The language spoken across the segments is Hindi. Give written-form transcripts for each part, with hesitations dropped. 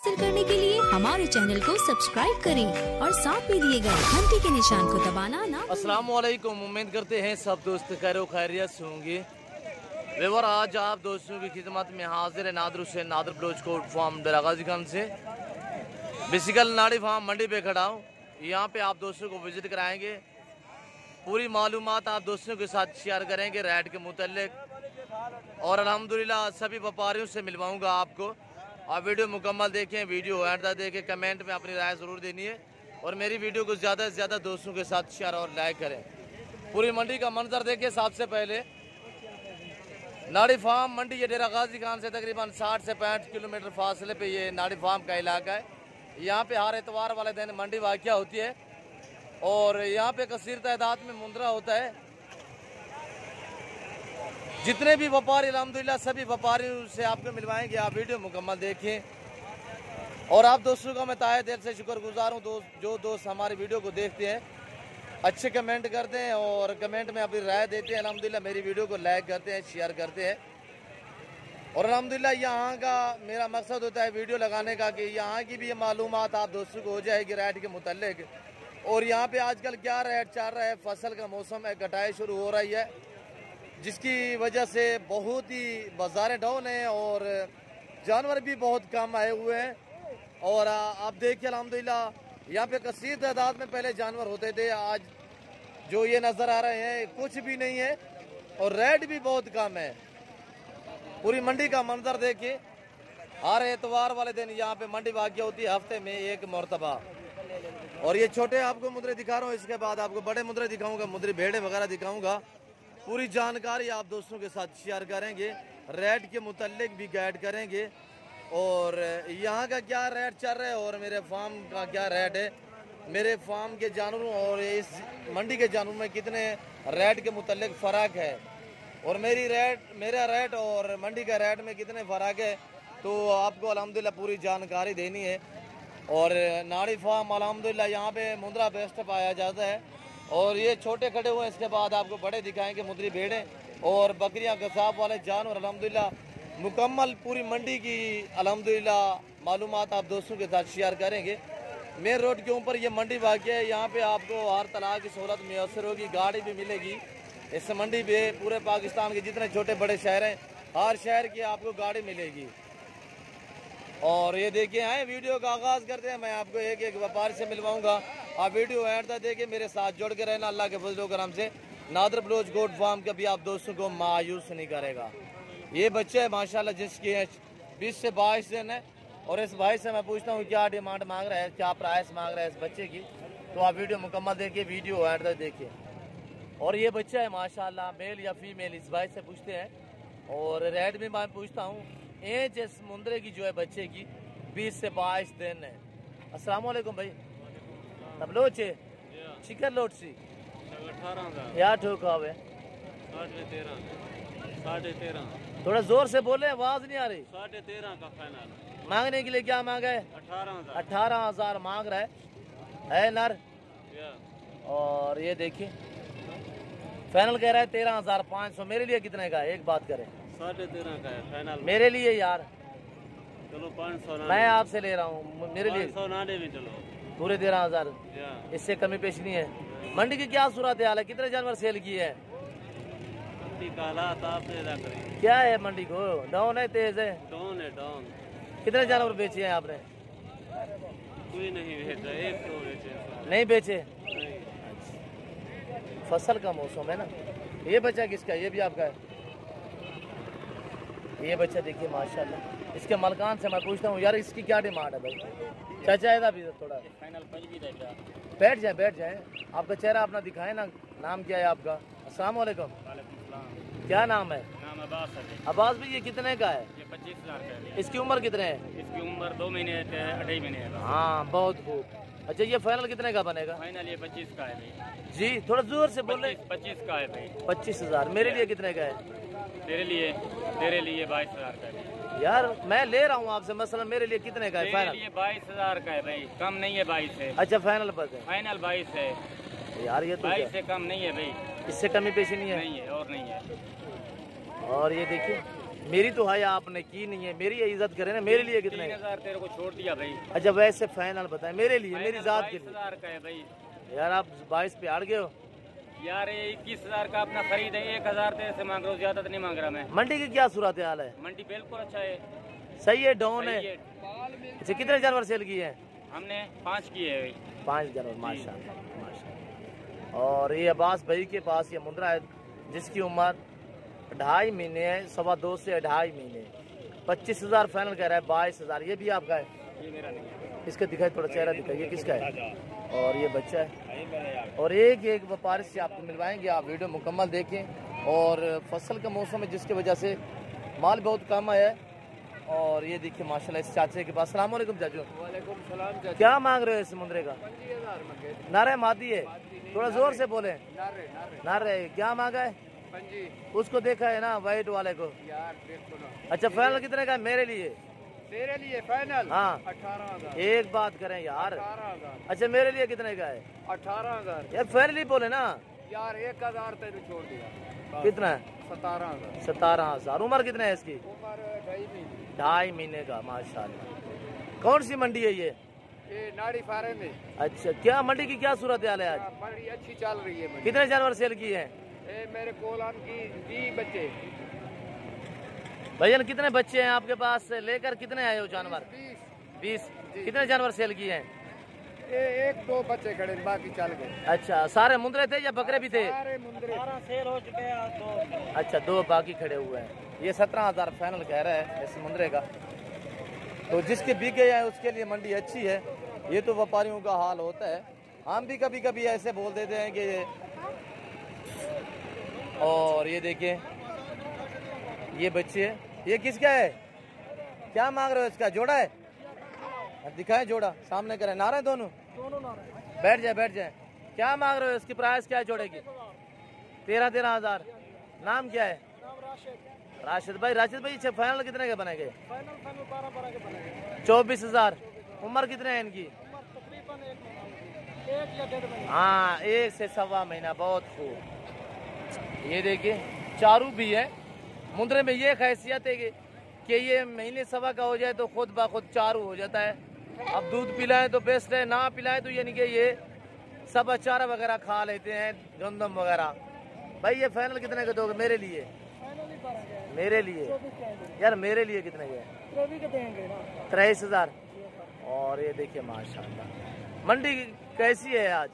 हासिल करने के लिए हमारे चैनल को सब्सक्राइब करें और साथ में दिए गए घंटी के निशान को दबाना ना। अस्सलाम वालेकुम, उम्मीद करते हैं सब दोस्त खैर खैरियत से होंगे। वेवर आज आप दोस्तों की खिदमत में हाजिर है नादर हुसैन नादर ब्लोच कोट फार्म डरागाजी खान से। बेसिकल नाड़ी फार्म मंडी पे खड़ा हूँ। यहाँ पे आप दोस्तों को विजिट कराएंगे, पूरी मालूमात आप दोस्तों के साथ शेयर करेंगे रेट के मुतल्लिक, और अल्हम्दुलिल्लाह सभी व्यापारियों से मिलवाऊंगा आपको। आप वीडियो मुकम्मल देखें, वीडियो एंड तक देखें, कमेंट में अपनी राय ज़रूर देनी है और मेरी वीडियो को ज़्यादा से ज़्यादा दोस्तों के साथ शेयर और लाइक करें। पूरी मंडी का मंजर देखिए। सबसे पहले नाड़ी फार्म मंडी ये डेरा गाजी खान से तकरीबन 60 से 65 किलोमीटर फासले पे ये नाड़ी फार्म का इलाका है। यहाँ पे हर एतवार वाले दिन मंडी वाक़या होती है और यहाँ पे कसीर तादाद में मुंदरा होता है। जितने भी व्यापारी अल्हम्दुलिल्लाह सभी व्यापारियों से आपको मिलवाएंगे। आप वीडियो मुकम्मल देखें और आप दोस्तों का मैं ताहे दिल से शुक्रगुजार हूँ जो दोस्त हमारी वीडियो को देखते हैं, अच्छे कमेंट करते हैं और कमेंट में अपनी राय देते हैं। अल्हम्दुलिल्लाह मेरी वीडियो को लाइक करते हैं, शेयर करते हैं। और अल्हम्दुलिल्लाह यहाँ का मेरा मकसद होता है वीडियो लगाने का कि यहाँ की भी मालूमात आप दोस्तों को हो जाएगी रेट के मुतल्लिक। और यहाँ पे आजकल क्या रेट चल रहा है, फसल का मौसम है, कटाई शुरू हो रही है, जिसकी वजह से बहुत ही बाज़ारें डाउन हैं और जानवर भी बहुत कम आए हुए हैं। और आप देखिए अल्हम्दुलिल्लाह यहाँ पे कसीर तादाद में पहले जानवर होते थे, आज जो ये नज़र आ रहे हैं कुछ भी नहीं है और रेट भी बहुत कम है। पूरी मंडी का मंजर देखिए। हर एतवार वाले दिन यहाँ पे मंडी वाक़या होती है, हफ्ते में एक मरतबा। और ये छोटे आपको मुद्रे दिखा रहा हूँ, इसके बाद आपको बड़े मुद्रे दिखाऊंगा, मुद्रे भेड़े वगैरह दिखाऊंगा। पूरी जानकारी आप दोस्तों के साथ शेयर करेंगे, रेट के मुतल्लिक भी गाइड करेंगे और यहाँ का क्या रेट चल रहा है और मेरे फार्म का क्या रेट है, मेरे फार्म के जानवरों और इस मंडी के जानवरों में कितने रेट के मुतल्लिक फ़र्क है और मेरा रेट और मंडी का रेट में कितने फ़र्क है, तो आपको अल्हम्दुलिल्लाह पूरी जानकारी देनी है। और नाड़ी फार्म अल्हम्दुलिल्लाह यहाँ पे मुंद्रा बेस्ट पाया जाता है और ये छोटे खड़े हुए हैं। इसके बाद आपको बड़े दिखाएंगे, मुद्री भेड़ें और बकरियाँ, गसाब वाले जानवर। अल्हम्दुलिल्लाह मुकम्मल पूरी मंडी की अल्हम्दुलिल्लाह मालूमात आप दोस्तों के साथ शेयर करेंगे। मेन रोड के ऊपर ये मंडी वाक़या है। यहाँ पे आपको हर तरह की सहूलत मैसर होगी, गाड़ी भी मिलेगी इस मंडी पे। पूरे पाकिस्तान के जितने छोटे बड़े शहर हैं, हर शहर की आपको गाड़ी मिलेगी। और ये देखिए आए वीडियो का आगाज़ करते हैं। मैं आपको एक एक व्यापारी से मिलवाऊंगा। आप वीडियो एंड तक देखिए, मेरे साथ जुड़ के रहना। अल्लाह के फजल करम से नादर ब्लोच गोट फार्म कभी आप दोस्तों को मायूस नहीं करेगा। ये बच्चे है माशाल्लाह जिसकी 20 से 22 दिन है और इस भाई से मैं पूछता हूँ क्या डिमांड मांग रहा है, क्या प्राइस मांग रहा है इस बच्चे की, तो आप वीडियो मुकम्मल देखिए, वीडियो एंड तक देखिए। और ये बच्चा है माशाल्लाह, मेल या फीमेल, इस भाई से पूछते हैं और रेट भी मैं पूछता हूँ। एज इस मुंदरे की जो है बच्चे की 20 से 22 दिन है। अस्सलाम वालेकुम भाई। तब लोचे चिकन लोट सी 18,000 या ठोका हुए 13.5 थोड़ा जोर से बोले, आवाज नहीं आ रही। 13.5 का फाइनल। मांगने के लिए क्या मांगा है? 18,000 मांग रहा है नर। और ये देखिए फाइनल कह रहा है 13,500। मेरे लिए कितने का है एक बात करें? 13.5 का है फाइनल। मेरे लिए यार चलो 500 मैं आपसे ले रहा हूँ, मेरे लिए 500 भी चलो पूरे 13,000, इससे कमी पेश नहीं है। मंडी की क्या सूरत हाल है, कितने जानवर सेल किए हैं? क्या है मंडी को, डाउन है तेज है? डाउन है डाउन। कितने जानवर बेचे हैं आपने? कोई नहीं बेचा, एक तो बेचे। नहीं बेचे? फसल का मौसम है ना। ये बच्चा किसका है? ये भी आपका है? ये बच्चा देखिए माशाल्लाह। इसके मलकान से मैं पूछता हूँ यार इसकी क्या डिमांड है भाई? चाचा इधर भी थोड़ा बैठ जाए। आपका चेहरा अपना दिखाए ना। नाम क्या है आपका? अस्सलाम वालेकुम। क्या नाम है? नाम अब्बास है। अब्बास भाई ये कितने का है? ये 25,000 का है। इसकी उम्र कितने है? इसकी उम्र 2 महीने 2.5 महीने है। हाँ बहुत खूब। अच्छा ये फाइनल कितने का बनेगा? फाइनल ये 25 का है भाई। जी थोड़ा जोर से बोले। 25 का है भाई। 25,000। मेरे लिए कितने का है? तेरे लिए 22,000 का है यार। मैं ले रहा हूँ आपसे, मसलन मेरे लिए कितने का है फाइनल? ये 22,000 का है भाई, कम नहीं है 22 है। अच्छा फाइनल पर है? फाइनल 22 है यार। ये तो 22 से कम नहीं है भाई, इससे कमी पेशी नहीं है? नहीं है और नहीं है। और ये देखिए मेरी तो है, आपने की नहीं है, मेरी इज्जत करें ना। मेरे लिए कितने? 3000 तेरे को छोड़ दिया भाई। अच्छा वैसे फाइनल बताएं मेरे लिए, मेरी जात के लिए। 22,000 का है भाई। यार आप 22 पे हार गए हो यार। ये 21,000 का अपना खरीद है, 1,000 तेरे से मांग रहा हूँ, ज्यादा तो नहीं मांग रहा मैं। मंडी की क्या सूरत हाल है? मंडी बिल्कुल अच्छा है, सही है, डाउन सही है। है। अच्छा कितने जानवर सेल किए हैं? हमने 5 किए है भाई। 5 जानवर, माशाल्लाह माशाल्लाह। और ये अब्बास भाई के पास ये मुंद्रा है जिसकी उम्र 2.5 महीने है, 2.25 से 2.5 महीने। 25,000 फाइनल कह रहा है। 22,000 ये भी आपका है? ये मेरा नहीं है। इसका दिखाई, थोड़ा चेहरा दिखाइए, किसका है? और ये बच्चा है। और एक व्यापारी से आपको मिलवाएंगे, आप वीडियो मुकम्मल देखें। और फसल का मौसम है जिसकी वजह से माल बहुत कम है। और ये देखिए माशाल्लाह इस चाचे के पास। अस्सलाम वालेकुम चाचू। वालेकुम सलाम चाचा। क्या मांग रहे हो इस मुंद्रे का? 25,000 मंगे। नारे मादी है, थोड़ा जोर से बोले। नारे नारे क्या मांगा है? 25 उसको देखा है ना वाइट वाले को? यार देखो ना। अच्छा फाइनल कितने का है मेरे लिए? तेरे लिए फाइनल? हाँ 18,000। एक बात करें यार। 18,000। अच्छा मेरे लिए कितने का है? 18,000 यार फाइनल ही बोले ना यार। 1,000 तेरे छोड़ दिया। कितना है? 17,000। 17,000। उम्र कितने है इसकी? उम्र 2.5 महीने। 2.5 महीने का, माशाल्लाह। कौन सी मंडी है ये? ये नाड़ी फारे में। अच्छा क्या मंडी की क्या सूरत हाल है आज? बड़ी अच्छी चल रही है मंडी। कितने जानवर सेल किए हैं? ये मेरे कोलान की 20 बच्चे। भैया कितने बच्चे हैं आपके पास? लेकर कितने आए हो जानवर? 20। कितने जानवर सेल किए हैं? ये 1-2 बच्चे खड़े, बाकी चल गए। अच्छा सारे मुंद्रे थे या बकरे भी थे? सारे मुंद्रे। सारा सेल हो चुके हैं 2। अच्छा 2 बाकी खड़े हुए हैं। ये 17,000 फाइनल कह रहा है इस मुंद्रे का। तो जिसके बिके हैं उसके लिए मंडी अच्छी है। ये तो व्यापारियों का हाल होता है। हम भी कभी कभी ऐसे बोल देते हैं कि ये। और ये देखिए ये बच्चे, ये किसका है? क्या मांग रहे हो? इसका जोड़ा है? दिखाएं जोड़ा, सामने करें। नारे दोनों नारे। बैठ जाए। क्या मांग रहे हो? इसकी प्राइस क्या है जोड़े की? 13,000। नाम क्या है? राशिद भाई। राशिद भाई फाइनल कितने के बनेंगे? फाइनल 12 के बनेंगे। 24,000। उम्र कितने है इनकी? तकरीबन 1 या 1.5 महीना। हाँ 1 से 1.25 महीना। बहुत खूब। ये देखिए चारू भी है मुंद्रे में। ये खासियत है कि ये महीने सवा का हो जाए तो खुद ब खुद चारू हो जाता है। अब दूध पिलाएं तो बेस्ट है, ना पिलाएं तो यानी कि ये सब अचारा वगैरह खा लेते हैं, गंदम वगैरह। भाई ये फाइनल कितने का दोगे मेरे लिए? मेरे लिए यार, मेरे लिए कितने के? 23,000। और ये देखिए माशाल्लाह मंडी कैसी है आज?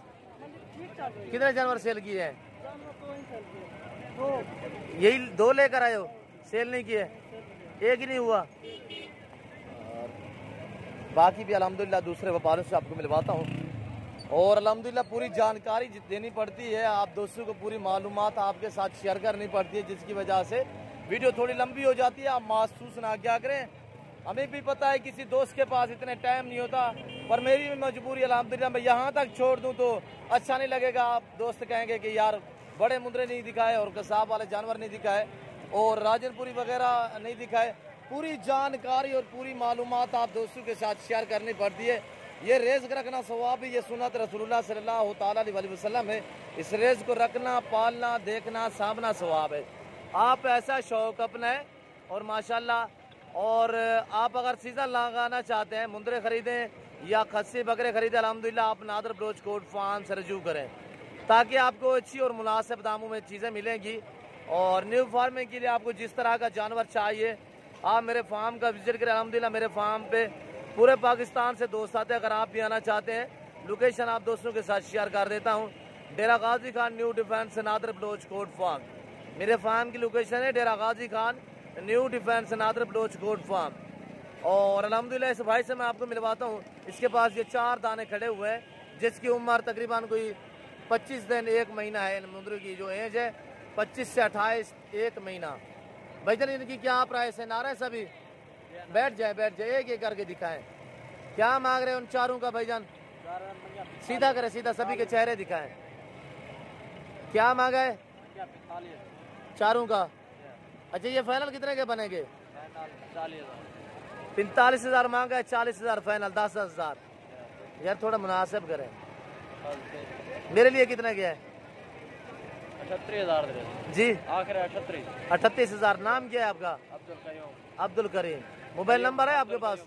कितने जानवर सेल किए हैं? यही 2 लेकर आए हो, सेल नहीं किए? एक ही नहीं हुआ? और बाकी भी अल्हम्दुलिल्लाह दूसरे व्यापारियों से आपको मिलवाता हूँ। और अल्हम्दुलिल्लाह पूरी जानकारी देनी पड़ती है, आप दोस्तों को पूरी मालूमात आपके साथ शेयर करनी पड़ती है, जिसकी वजह से वीडियो थोड़ी लंबी हो जाती है। आप महसूस ना क्या करें। हमें भी पता है किसी दोस्त के पास इतने टाइम नहीं होता, पर मेरी भी मजबूरी अल्हम्दुलिल्लाह मैं यहाँ तक छोड़ दूँ तो अच्छा नहीं लगेगा। आप दोस्त कहेंगे कि यार बड़े मुंद्रे नहीं दिखाए और कसाब वाले जानवर नहीं दिखाए और राजनपुरी वगैरह नहीं दिखाए। पूरी जानकारी और पूरी मालूमात आप दोस्तों के साथ शेयर करनी पड़ती है। ये रेज़ रखना सवाब है, ये सुन्नत रसूलुल्लाह सल्लल्लाहु अलैहि वसल्लम है। इस रेज़ को रखना, पालना, देखना, सामना सवाब है। आप ऐसा शौक अपनाएं और माशाल्लाह। और आप अगर सीजन लगाना चाहते हैं, मुंद्रे खरीदें या खस्सी बकरे खरीदें, अल्हम्दुलिल्लाह आप नादर ब्रोच कोट फार्म से रजू करें ताकि आपको अच्छी और मुनासिब दामों में चीज़ें मिलेंगी। और न्यू फार्मिंग के लिए आपको जिस तरह का जानवर चाहिए आप मेरे फार्म का विजिट करें। अल्हम्दुलिल्लाह मेरे फार्म पे पूरे पाकिस्तान से दोस्त आते हैं। अगर आप भी आना चाहते हैं, लोकेशन आप दोस्तों के साथ शेयर कर देता हूँ। Dera Ghazi Khan new defence Nadir Baloch Kot farm मेरे फार्म की लोकेशन है। Dera Ghazi Khan new defence Nadir Baloch Kot farm. और अल्हम्दुलिल्लाह इस भाई से मैं आपको मिलवाता हूँ। इसके पास ये 4 दाने खड़े हुए हैं, जिसकी उम्र तकरीबन कोई 25 दिन 1 महीना है। मुंद्रे की जो एज है 25 से 28 1 महीना। भाईजान इनकी क्या प्राइस है? नारा है सभी? बैठ जाए एक एक करके दिखाएं। क्या मांग रहे हैं उन चारों का भाईजान? सीधा करें, सीधा सभी के चेहरे दिखाएं। क्या मांगा है चारों का? अच्छा ये फाइनल कितने के बनेंगे? 45,000 मांगा है, 40,000 फाइनल, 10,000। यार थोड़ा मुनासिब करें। मेरे लिए कितने के है? 38,000 जी, आखिर 38। 38,000। नाम क्या है आपका? अब्दुल कयूम। अब्दुल करीम। मोबाइल नंबर है आपके पास?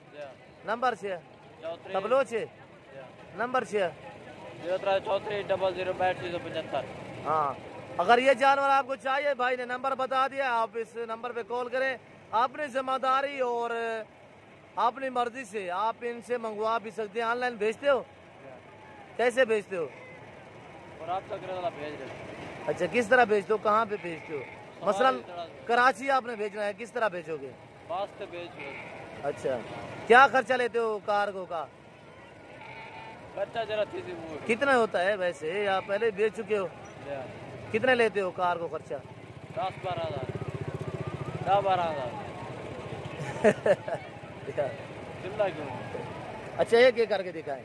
नंबर छे तबलो छे नंबर छे 034 हाँ। अगर ये जानवर आपको चाहिए, भाई ने नंबर बता दिया, आप इस नंबर पे कॉल करें। अपनी जिम्मेदारी और अपनी मर्जी से आप इनसे मंगवा भी सकते हैं। ऑनलाइन भेजते हो? कैसे भेजते हो? और आप तक भेज रहे। अच्छा, किस तरह भेजते हो? कहाँ पे भेजते हो? मसलन कराची आपने भेजना है, किस तरह भेजोगे? वास्ते भेज। अच्छा, क्या खर्चा लेते हो कार्गो का? खर्चा जरा कितना होता है वैसे? आप पहले भेज चुके हो, कितने लेते हो कार्गो खर्चा? 10-12 हज़ार 10-12 हज़ार। अच्छा, एक एक करके दिखाएं।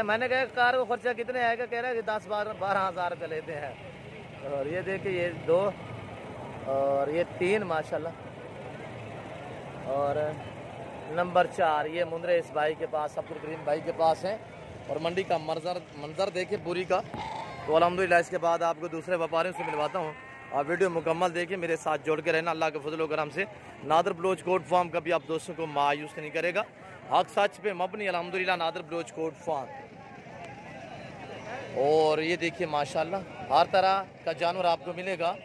मैंने कहा कार्गो खर्चा कितने आएगा? कह रहा है कि 10-12 हज़ार रुपये लेते हैं। और ये देखिए, ये 2 और ये 3 माशाल्लाह। और नंबर 4 ये मुंद्रे इस भाई के पास, अब्दुल करीम भाई के पास है। और मंडी का मंजर देखिए पूरी का। तो अल्हम्दुलिल्लाह इसके बाद आपको दूसरे व्यापारियों से मिलवाता हूँ। आप वीडियो मुकम्मल देखिए, मेरे साथ जोड़ के रहना। अल्लाह के फजल करम से नादर बलोच कोट फार्म कभी आप दोस्तों को मायूस नहीं करेगा। हक सच पे मबनी अल्हम्दुलिल्लाह नादर बलोच कोट फार्म। और ये देखिए माशाल्लाह हर तरह का जानवर आपको मिलेगा।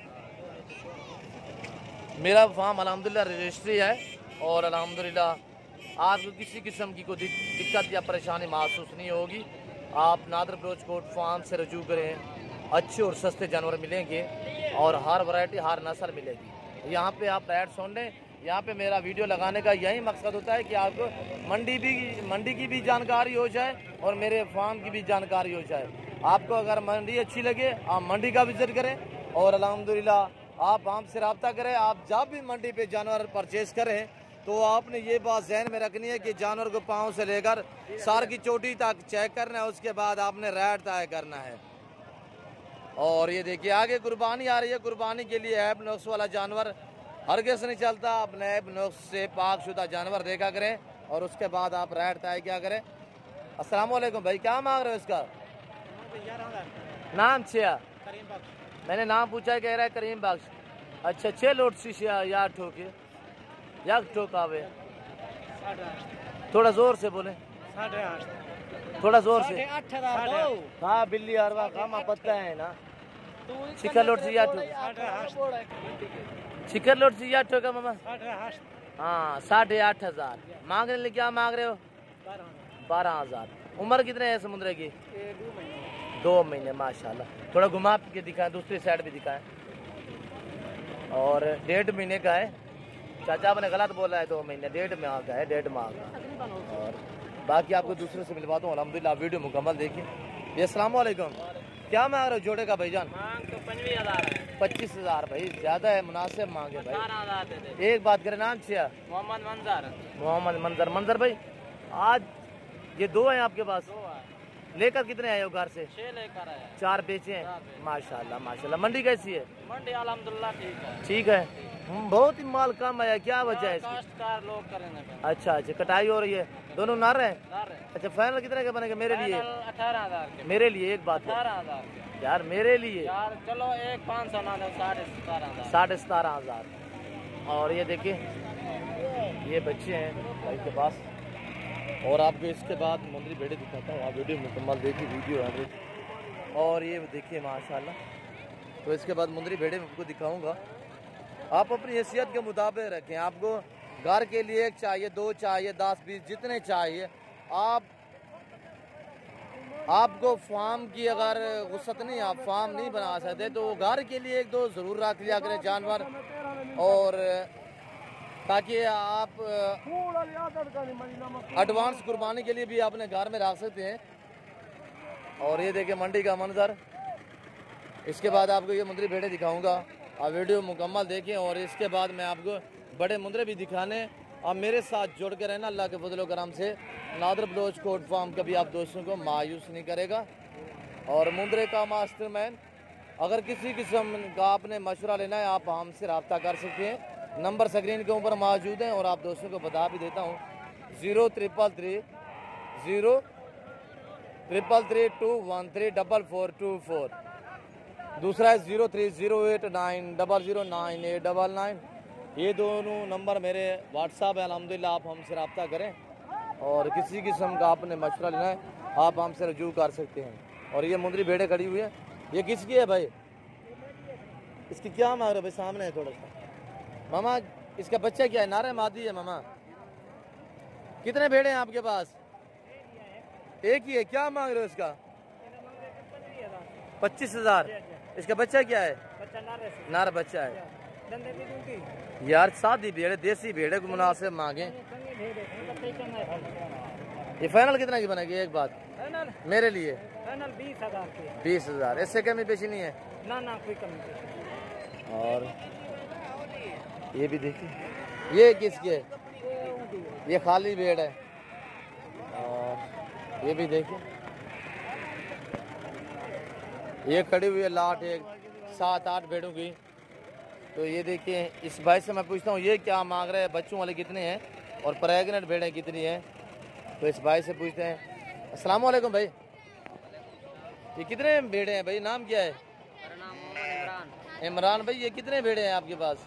मेरा फार्म अल्हम्दुलिल्लाह रजिस्ट्री है और अल्हम्दुलिल्लाह आपको किसी किस्म की कोई दिक्कत या परेशानी महसूस नहीं होगी। आप नादर बलोच कोट फार्म से रजू करें, अच्छे और सस्ते जानवर मिलेंगे और हर वैरायटी हर नस्ल मिलेगी। यहाँ पे आप ऐड सुन लें। यहाँ पे मेरा वीडियो लगाने का यही मकसद होता है कि आपको मंडी की भी जानकारी हो जाए और मेरे फार्म की भी जानकारी हो जाए। आपको अगर मंडी अच्छी लगे आप मंडी का विजिट करें और अल्हम्दुलिल्लाह आप हमसे रब्ता करें। आप जब भी मंडी पे जानवर परचेज करें तो आपने ये बात जहन में रखनी है कि जानवर को पाँव से लेकर सर की चोटी तक चेक करना है, उसके बाद आपने रेट तय करना है। और ये देखिए आगे कुर्बानी आ रही है। कुर्बानी के लिए ऐब नुक्स वाला जानवर हरगिज़ नहीं चलता। अपने ऐब नुक्स से पाकशुदा जानवर देखा करें और उसके बाद आप रेट तय क्या करें। अस्सलाम वालेकुम भाई, क्या मांग रहे हो इसका? नाम छिया मैंने नाम पूछा है, कह रहा है करीम बख्श। अच्छा, 6 लोट शीशिया या ठोके या ठोक आवे? थोड़ा जोर से बोले, 8.5 थोड़ा जोर से। 8,000 हाँ बिल्ली अरवा खामा पत्ता है ना। चिकन लोट से या ठोक, चिकन लोट से या ठोका मामा। हाँ 8,500 मांग रहे। क्या मांग रहे हो? 12,000। उम्र कितने है समुद्र की? 2 महीने माशाल्लाह। थोड़ा घुमा के दिखाएं, दूसरी साइड भी दिखाएं। और 1.5 महीने का है। चाचा आपने गलत बोला है, 2 महीने 1.5 माह का है, 1.5 माह का। और बाकी आपको दूसरे से मिलवाता हूँ। अल्हम्दुलिल्लाह वीडियो मुकम्मल देखिए। ये अस्सलाम वालेकुम, क्या मांग रहे हो जोड़े का भाईजान? मांग तो 25,000 है। 25,000 भाई ज़्यादा है, मुनासिब मांगे भाई। 18,000 दे दे। एक बात करें, नाम छिया? मोहम्मद मंजर। मंजर भाई, आज ये 2 हैं आपके पास? 2 है। लेकर कितने आए हो घर से? 6 लेकर आए। 4 बेचे हैं माशाल्लाह माशाल्लाह। मंडी कैसी है? मंडी अल्हम्दुलिल्लाह ठीक है। ठीक है। बहुत ही माल कम आया, क्या वजह है इसकी? काश्तकार लोग करेंगे। अच्छा अच्छा, कटाई हो रही है, दोनों नर हैं? नर है। अच्छा, फाइनल कितने का बनेगा मेरे लिए? 18,000 के। मेरे लिए एक बात है 18,000 के यार, मेरे लिए यार। चलो 1,500 ना दो, 17,500। 17,500। और ये देखिए ये बच्चे हैं भाई के पास। और आपको इसके बाद मुंदरी भेड़े दिखाता हूँ, आप वीडियो मुकम्मल देखिए, वीडियो है। और ये देखिए माशाल्लाह। तो इसके बाद मुंदरी भेड़े आपको दिखाऊंगा। आप अपनी हैसियत के मुताबिक रखें। आपको घर के लिए 1 चाहिए, 2 चाहिए, 10 20 जितने चाहिए। आपको फार्म की अगर वसअत नहीं, आप फार्म नहीं बना सकते तो घर के लिए 1-2 ज़रूर रख लिया करें जानवर। और ताकि आप एडवांस कुर्बानी के लिए भी अपने घर में रख सकते हैं। और ये देखिए मंडी का मंजर। इसके बाद आपको ये मुंदरी भेड़े दिखाऊंगा, आप वीडियो मुकम्मल देखें। और इसके बाद मैं आपको बड़े मुंदरे भी दिखाने। आप मेरे साथ जुड़ के रहना। अल्लाह के फजल करम से नादर बलोच कोट फार्म कभी आप दोस्तों को मायूस नहीं करेगा। और मुंदरे का मास्टरमैन, अगर किसी किस्म का आपने मशवरा लेना है आप हमसे रब्ता कर सकते हैं। नंबर स्क्रीन के ऊपर मौजूद हैं। और आप दोस्तों को बता भी देता हूँ 0333 2134424। दूसरा है 030890098899। ये दोनों नंबर मेरे व्हाट्सअप है। अल्हम्दुलिल्लाह आप हमसे रब्ता करें और किसी किस्म का आपने मशवरा लेना है आप हमसे रजू कर सकते हैं। और ये मुंदरी भेड़े खड़ी हुई है, ये किसकी है भाई? इसकी क्या मांग रहे हो भाई? सामने है थोड़ा सा मामा। इसका बच्चा क्या है? नारा मादी है मामा। कितने भेड़े हैं आपके पास? एक ही है। क्या मांग रहे हो इसका? 25,000। इसका बच्चा क्या है? नारा बच्चा है यार। सादी भेड़े देसी भेड़े को मुनासिब मांगे। ये फाइनल कितना की बनेगी? एक बात मेरे लिए 20,000। इससे कमी पेशी नहीं है ना कोई कमी। और ये भी देखिए, ये किसके है? ये खाली भेड़ है। और ये भी देखिए, ये खड़ी हुई है लाट एक 7-8 भेड़ों की। तो ये देखिए, इस भाई से मैं पूछता हूँ ये क्या मांग रहे हैं, बच्चों वाले कितने हैं और प्रेग्नेंट भेड़ें कितनी हैं? तो इस भाई से पूछते हैं। अस्सलाम वालेकुम भाई, ये कितने भेड़े हैं भाई? नाम क्या है? मेरा नाम मोहम्मद इमरान भाई। ये कितने भेड़े हैं आपके पास?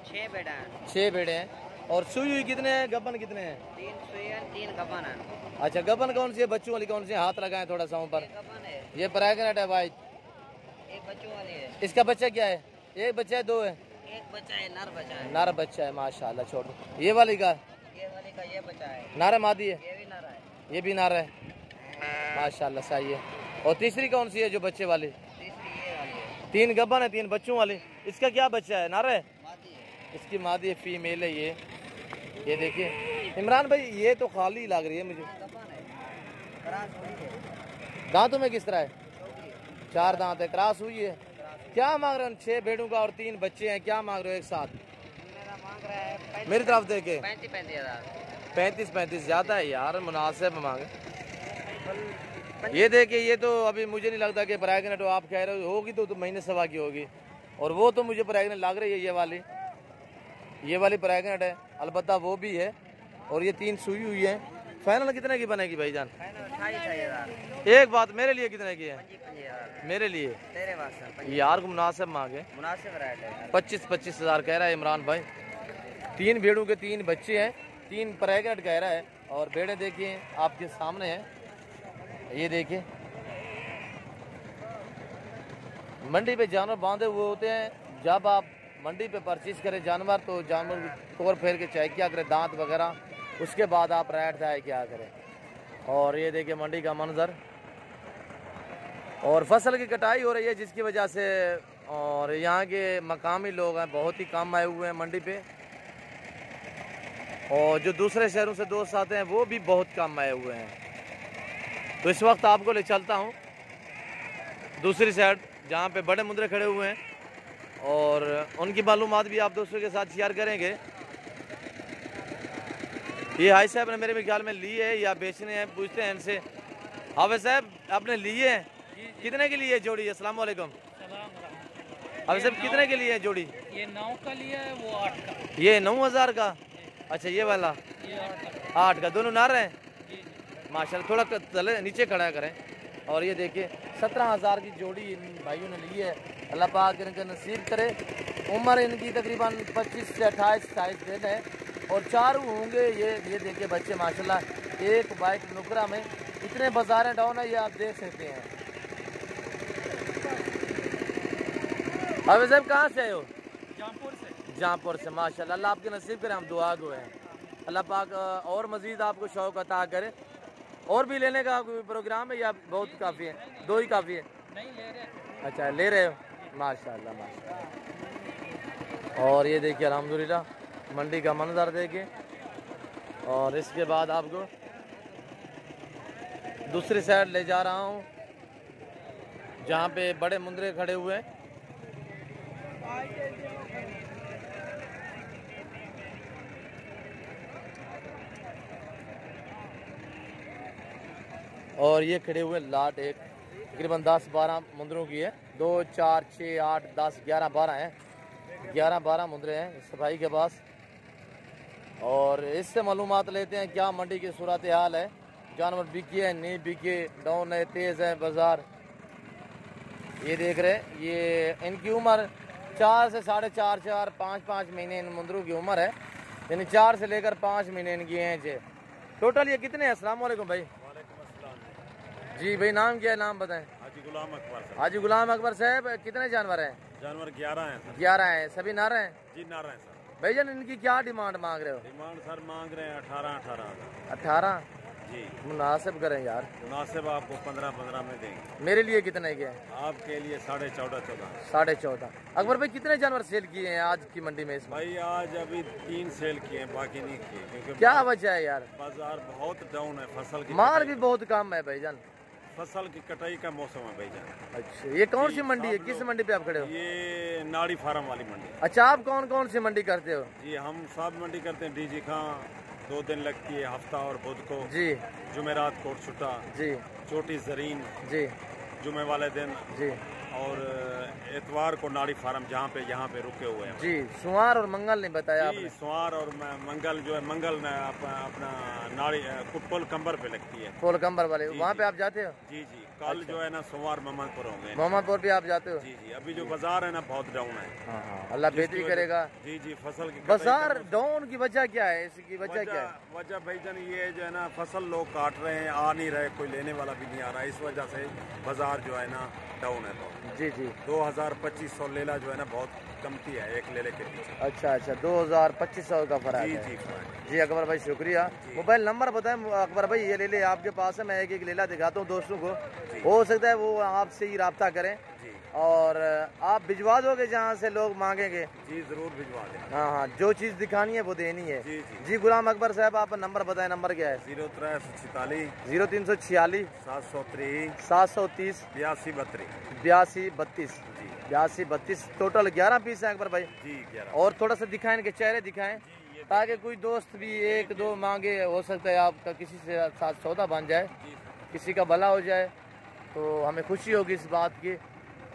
6 भेड़े हैं। 6 भेड़े हैं। और सुई हुई कितने हैं? गबन कितने हैं? 3 सुई है, 3 गबन है। अच्छा, गबन कौन सी है? बच्चों वाली कौन सी है? हाथ लगाएं थोड़ा सा ऊपर। गबन है, ये प्रेग्नेंट है भाई। एक बच्चों वाली है। इसका बच्चा क्या है? एक बच्चा है, 2 है? एक बच्चा है, नर बच्चा है। नारा बच्चा है माशाल्लाह। छोड़ दो। ये वाली का? ये वाली का ये बच्चा है। नारा मादी है? ये भी नर है। ये भी नारा है माशाल्लाह, सही है। और तीसरी कौन सी है जो बच्चे वाली? तीसरी ये वाली है। 3 गबन है, 3 बच्चों वाली। इसका क्या बच्चा है? नारा है? मादी है। इसकी मादी है, फीमेल है ये देखिए। इमरान भाई ये तो खाली लग रही है मुझे। गबन है, क्रॉस हुई है। दांतों में किस तरह है? 4 दांत है, क्रॉस हुई है। क्या मांग रहे हो? 6 भेड़ों का और 3 बच्चे हैं, क्या मांग रहे हो एक साथ? मेरा मांग रहा है मेरी तरफ देखे 35,000। 35 ज्यादा है यार, मुनासिब मांगे। ये देखिए, ये तो अभी मुझे नहीं लगता कि प्रेग्नेंट हो। आप कह रहे हो होगी तो महीने सवा की होगी। और वो तो मुझे प्रेग्नेंट लग रही है। ये वाली प्रेग्नेंट है, अलबत्ता वो भी है। और ये 3 सुई हुई है। फाइनल कितने की बनेगी भाईजान? 28,000। एक बात मेरे लिए कितने की है? 25,000 मेरे लिए तेरे वास्ते यार को मुनासिब मांगे। मुनासिब रेट है। 25,000 कह रहा है इमरान भाई। 3 भेड़ों के 3 बच्चे हैं, 3 प्रेग्नेंट कह रहा है। और भेड़ें देखिए आपके सामने है। ये देखिए, मंडी पे जानवर बांधे हुए होते हैं। जब आप मंडी पे परचेज करें जानवर तो जानवर तोड़ फेर के चेक किया करें दांत वगैरह, उसके बाद आप रेट तय क्या करें। और ये देखिए मंडी का मंजर। और फसल की कटाई हो रही है जिसकी वजह से, और यहाँ के मकामी लोग हैं बहुत ही कम आए हुए हैं मंडी पे। और जो दूसरे शहरों से दोस्त आते हैं वो भी बहुत कम आए हुए हैं। तो इस वक्त आपको ले चलता हूँ दूसरी साइड जहाँ पे बड़े मुंदरे खड़े हुए हैं और उनकी मालूमात भी आप दोस्तों के साथ शेयर करेंगे। ये हाई साहब ने मेरे ख्याल में लिए है या बेचने हैं, पूछते हैं इनसे। हाफिज साहब आपने लिए हैं, कितने के लिए जोड़ी? अस्सलाम वालेकुम। हाफिज साहब कितने के लिए जोड़ी? ये 9 का लिया है, वो 8 का। ये 9,000 का। अच्छा, ये वाला 8 का। दोनों नार हैं माशाल्लाह। थोड़ा तले नीचे खड़ा करें। और ये देखिए 17,000 की जोड़ी इन भाइयों ने ली है। अल्लाह पाक इनका नसीब करे। उम्र इनकी तकरीबन 25 से 28 दिन है। और 4 होंगे। ये देखिए बच्चे माशाल्लाह। एक वाइट नुकरा में इतने बाजारें डाउन है, ये आप देख सकते हैं। हाफिज साहब कहाँ से आए हो? जहाँपुर से माशाल्लाह। अल्लाह आपके नसीब करे, हम दुआ गो हैं। अल्लाह पाक और मजीद आपको शौक अता करे। और भी लेने का कोई प्रोग्राम है या बहुत काफ़ी है? 2 ही काफ़ी है? नहीं ले रहे। अच्छा, ले रहे हो माशाल्लाह माशाल्लाह। और ये देखिए अल्हम्दुलिल्लाह मंडी का मंजर देखिए। और इसके बाद आपको दूसरी साइड ले जा रहा हूँ जहाँ पे बड़े मुंदरे खड़े हुए हैं। और ये खड़े हुए लाट एक तकरीबन 10-12 मुंदरों की है। 2, 4, 6, 8, 10, 11, 12 हैं। 11-12 मुंदरे हैं इस भाई के पास। और इससे मालूमात लेते हैं क्या मंडी की सूरत हाल है। जानवर बिके हैं नहीं बिके, डाउन है तेज़ है बाज़ार। ये देख रहे हैं, ये इनकी उम्र 4 से 4.5 4 5 महीने इन मुंदरों की उम्र है, यानी 4 से लेकर 5 महीने इनकी एज है। टोटल ये कितने हैं? अस्सलाम वालेकुम भाई। जी भाई, नाम क्या है? नाम बताएं। हाजी गुलाम अकबर साहब। हाजी गुलाम अकबर साहब, कितने जानवर हैं? जानवर 11 हैं सर। 11 हैं, सभी नर हैं? जी नर हैं सर। भाईजान इनकी क्या डिमांड मांग रहे हो? डिमांड सर मांग रहे हैं 18 18? जी मुनासिब करें यार, मुनासिब आपको 15 में देंगे। मेरे लिए कितने के? आपके लिए 14.5 14.5। अकबर भाई कितने जानवर सेल किए हैं आज की मंडी में इसमें? भाई आज अभी 3 सेल किए हैं, बाकी नहीं किए क्योंकि क्या वजह है यार? बाजार बहुत डाउन है, फसल की माल कटाई- भी बहुत कम है भाईजान। फसल की कटाई का मौसम है भाईजान। अच्छा, ये कौन सी जी, मंडी है? सब किस लोग- मंडी पे आप खड़े हो? ये नाड़ी फार्म वाली मंडी। अच्छा, आप कौन कौन सी मंडी करते हो? जी हम सब मंडी करते हैं। डीजी खां 2 दिन लगती है, हफ्ता और बुध को। जी जुमेरात कोट छुट्टा, जी चोटी जरीन जी जुमे वाले दिन, जी और एतवार को नाड़ी फार्म जहाँ पे यहाँ पे रुके हुए हैं। जी। सोमवार और मंगल नहीं बताया जी आपने? सोमवार और मंगल जो है, मंगल में अपना नाड़ी कुप्पल कंबर पे लगती है। कोलकंबर वाले, जी, वहाँ जी। पे आप जाते हो? जी जी कल जो है ना सोमवार मोहम्मदपुर होंगे। मोहम्मदपुर भी आप जाते हो? जी जी अभी जो बाजार है ना बहुत डाउन है। हाँ हाँ, अल्लाह बेहतरी जिसकी करेगा। वजह- जी जी फसल की कटाई बाजार का डाउन की वजह क्या है? इसकी वजह क्या है? वजह भाईजान ये जो है ना, फसल लोग काट रहे हैं, आ नहीं रहे, कोई लेने वाला भी नहीं आ रहा, इस वजह से बाजार जो है ना डाउन है बहुत। जी जी। 2000-2500 लेला जो है ना बहुत कमती है एक लेले के पीछे। अच्छा अच्छा, 2000-2500 का फर्क जी है। जी फर्क। जी अकबर भाई शुक्रिया। मोबाइल नंबर बताएं अकबर भाई, ये ले ले आपके पास है, मैं एक लेला दिखाता हूँ दोस्तों को, हो सकता है वो आपसे ही राब्ता करें जी और आप भिजवा दोगे जहाँ से लोग मांगेंगे? जी जरूर भिजवा दें। हाँ हाँ, जो चीज़ दिखानी है वो देनी है। जी जी जी गुलाम अकबर साहब, आप नंबर बताएं। नंबर क्या है? 0346 0346 730 730 8232 8232 जी 8232। टोटल 11 पीस हैं अकबर भाई। जी 11। और थोड़ा सा दिखाएं, इनके चेहरे दिखाएं ताकि कोई दोस्त भी 1-2 मांगे, हो सकता है आपका किसी से साथ सौदा बन जाए, किसी का भला हो जाए, तो हमें खुशी होगी इस बात की।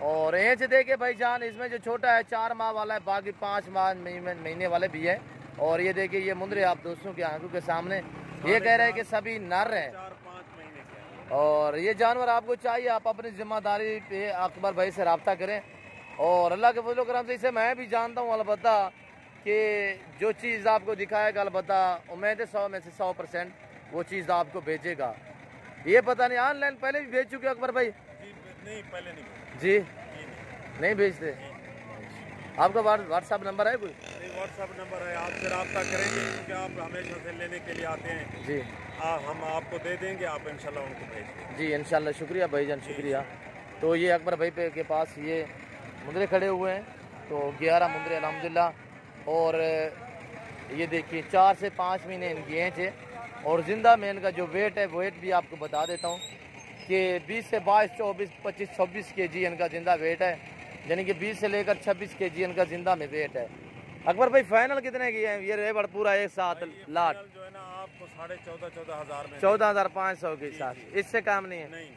और एज देखे भाईजान, इसमें जो छोटा है 4 माह वाला है, बाकी 5 माह महीने वाले भी है। और ये देखिए ये मुंदरे आप दोस्तों की आंखों के सामने, ये कह रहे हैं कि सभी नर हैं। 4-5 महीने के। और ये जानवर आपको चाहिए, आप अपनी जिम्मेदारी पे अकबर भाई से रब्ता करें। और अल्लाह के फजल करम से इसे मैं भी जानता हूँ अलबत्ता कि जो चीज़ आपको दिखाएगा अलबत्ता उम्मीद है 100 में से 100% वो चीज़ आपको भेजेगा। ये पता नहीं, ऑनलाइन पहले भी भेज चुके हो अकबर भाई? नहीं पहले नहीं जी नहीं भेजते? आपका व्हाट्सएप नंबर है कोई? व्हाट्सएप नंबर है, आपसे रब्ता करेंगे क्योंकि आप हमेशा से लेने के लिए आते हैं। जी हम आपको दे देंगे, आप इंशाल्लाह उनको भेज देंगे। जी इंशाल्लाह। शुक्रिया भाईजान, शुक्रिया। तो ये अकबर भाई पे के पास ये मुंदरे खड़े हुए हैं, तो 11 मुंदरे अल्हम्दुलिल्लाह। और ये देखिए 4 से 5 महीने इनकी एज है। और ज़िंदा में इनका जो वेट है, वेट भी आपको बता देता हूँ कि 20 से 22, 24, 25, 26 kg इनका ज़िंदा वेट है, यानी कि 20 से लेकर 26 kg इनका ज़िंदा में वेट है। अकबर भाई फाइनल कितने की है? ये रेबड़ पूरा एक साथ लाट जो है ना आपको 14,500 में 14,500 के साथ, इससे काम नहीं है? नहीं।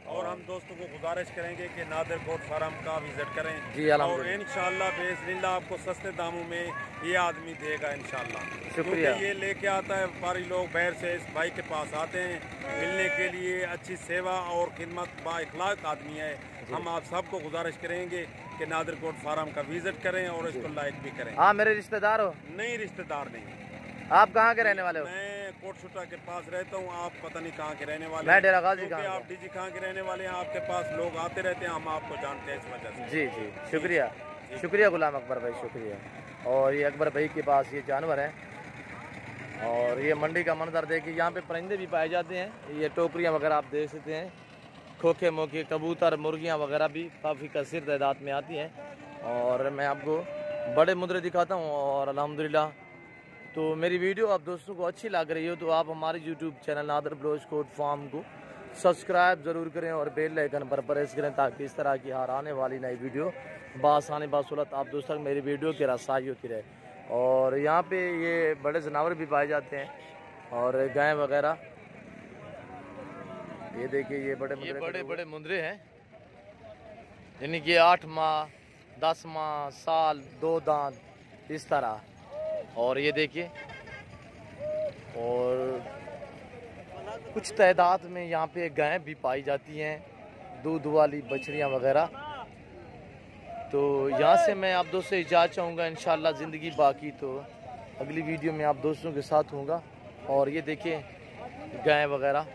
और हम दोस्तों को गुजारिश करेंगे कि नादिर कोट फार्म का विजिट करें। जी और अल्हम्दुलिल्लाह। इंशाल्लाह बेइज़्निल्लाह आपको सस्ते दामों में ये आदमी देगा इंशाल्लाह। शुक्रिया। क्योंकि ये लेके आता है, व्यापारी लोग बाहर से इस भाई के पास आते हैं मिलने के लिए, अच्छी सेवा और खिदमत बाइखलाक आदमी है। हम आप सबको गुजारिश करेंगे कि नादिर कोट फार्म का विजिट करें और इसको लाइक भी करें। हाँ, मेरे रिश्तेदार हो? नहीं रिश्तेदार नहीं, आप कहाँ के रहने वाले हो? मैं कोटशुटा के पास रहता हूँ, आप पता नहीं कहाँ के रहने वाले मैं हैं। डेरा गाजी क्योंकि कहाँ आप डीजी खां के रहने वाले हैं, आपके पास लोग आते रहते हैं, हम आपको जानते हैं इस वजह से। जी जी शुक्रिया, शुक्रिया गुलाम अकबर भाई, शुक्रिया। और ये अकबर भाई के पास ये जानवर है। और ये मंडी का मंजर देखिए, यहाँ पे परिंदे भी पाए जाते हैं, ये टोकरियाँ वगैरह आप देख सकते हैं, खोखे मोखे कबूतर मुर्गियाँ वगैरह भी काफ़ी कसीर तादाद में आती हैं। और मैं आपको बड़े मुद्रे दिखाता हूँ। और अल्हम्दुलिल्लाह तो मेरी वीडियो आप दोस्तों को अच्छी लग रही हो तो आप हमारे YouTube channel Nadir Baloch Kot farm को सब्सक्राइब ज़रूर करें और बेल आइकन पर प्रेस करें, ताकि इस तरह की हर आने वाली नई वीडियो बासानी बासूलत आप दोस्तों तक मेरी वीडियो की रसाई होती रहे। और यहाँ पे ये बड़े जानवर भी पाए जाते हैं और गाय वगैरह। ये देखिए ये बड़े बड़े मुंदरे हैं, यानी कि 8 माह 10 माह साल 2 दांत इस तरह। और ये देखिए, और कुछ तादाद में यहाँ पे गायें भी पाई जाती हैं, दूध वाली बछड़ियाँ वगैरह। तो यहाँ से मैं आप दोस्तों से इजाज़त चाहूँगा। इंशाल्लाह ज़िंदगी बाकी तो अगली वीडियो में आप दोस्तों के साथ होऊंगा। और ये देखिए गाय वगैरह।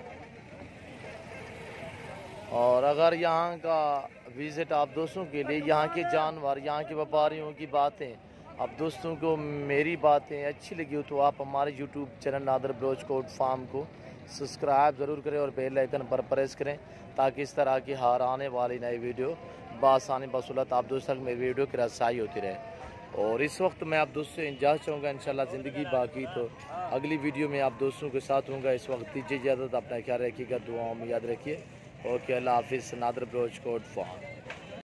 और अगर यहाँ का विज़िट आप दोस्तों के लिए, यहाँ के जानवर, यहाँ के व्यापारियों की बातें आप दोस्तों को मेरी बातें अच्छी लगी हो तो आप हमारे YouTube channel Nadir Baloch Kot farm को सब्सक्राइब ज़रूर करें और बेल आइकन पर प्रेस करें ताकि इस तरह की हर आने वाली नई वीडियो बआसानी बसुलत आप दोस्तों तक मेरी वीडियो की रसाई होती रहे। और इस वक्त मैं आप दोस्तों से इजाज़त चाहूँगा। इंशाल्लाह ज़िंदगी बाकी तो अगली वीडियो में आप दोस्तों के साथ होऊंगा। इस वक्त दीजिए इजाज़त, अपना ख्याल रखिएगा, दुआओं में याद रखिए। ओके, अल्लाह हाफिज़। नादर बलोच कोट फार्म।